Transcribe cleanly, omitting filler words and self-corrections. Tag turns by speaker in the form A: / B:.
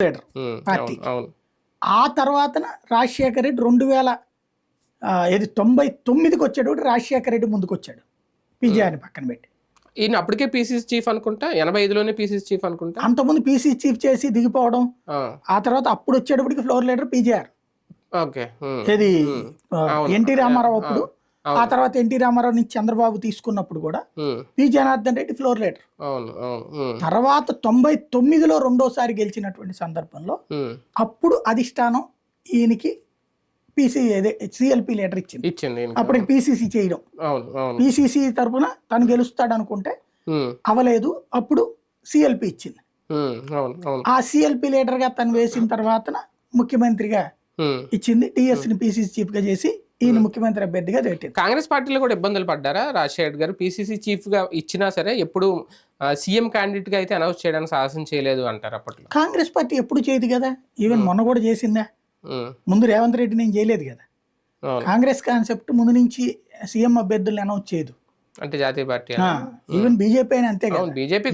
A: Leader party.
B: అవును.
A: ఆ తర్వాతన రాజశేఖర రెడ్డి 99కి వచ్చాడు, రాజశేఖర రెడ్డి ముందుకు వచ్చాడు పిజేఆర్ని పక్కన పెట్టి.
B: ఈయన అప్పటికే పీసీసీ చీఫ్ అనుకుంటా, 85లోనే పీసీసీ చీఫ్ అనుకుంటా.
A: అంతకుముందు పీసీ చీఫ్ చేసి దిగిపోవడం, ఆ తర్వాత అప్పుడు వచ్చేటప్పటికి ఫ్లోర్ లీడర్ పిజేఆర్.
B: ఓకే.
A: ఇది ఎన్టీ రామారావు అప్పుడు, ఆ తర్వాత ఎన్టీ రామారావు నుంచి చంద్రబాబు తీసుకున్నప్పుడు కూడా P Janardhan Reddy floor leader. తర్వాత 99లో రెండోసారి గెలిచినటువంటి సందర్భంలో అప్పుడు అధిష్టానం ఈయనకి సిఎల్పి లీడర్ ఇచ్చింది. అప్పటికి పిసిసి చేయడం, పిసిసి తరఫున తను గెలుస్తాడు అనుకుంటే అవలేదు, అప్పుడు సిఎల్పి ఇచ్చింది. ఆ సిఎల్పి లీడర్ గా తను వేసిన తర్వాత ముఖ్యమంత్రిగా ఇచ్చింది, టిఎస్ ని పిసిసి చీఫ్ గా చేసి ఈయన ముఖ్యమంత్రి అభ్యర్థిగా పెట్టింది.
B: కాంగ్రెస్ పార్టీలో కూడా ఇబ్బందులు పడ్డారా రాజశేఖర్ గారు? పిసిసి చీఫ్ గా ఇచ్చినా సరే ఎప్పుడు సీఎం క్యాండిడేట్ గా అయితే అనౌన్స్ చేయడానికి సాహసం చేయలేదు అంటారు అప్పట్లో.
A: కాంగ్రెస్ పార్టీ ఎప్పుడు చేయదు కదా, ఈవెన్ మొన్న కూడా చేసిందా? ముందు రేవంత్ రెడ్డి నేను చేయలేదు కదా. కాంగ్రెస్ కాన్సెప్ట్ ముందు నుంచి సీఎం అభ్యర్థుల్ని అనౌన్స్ చేయదు
B: అంటే జాతీయ పార్టీ,
A: ఈవెన్ బీజేపీ అయినా అంతే కదా.
B: బీజేపీ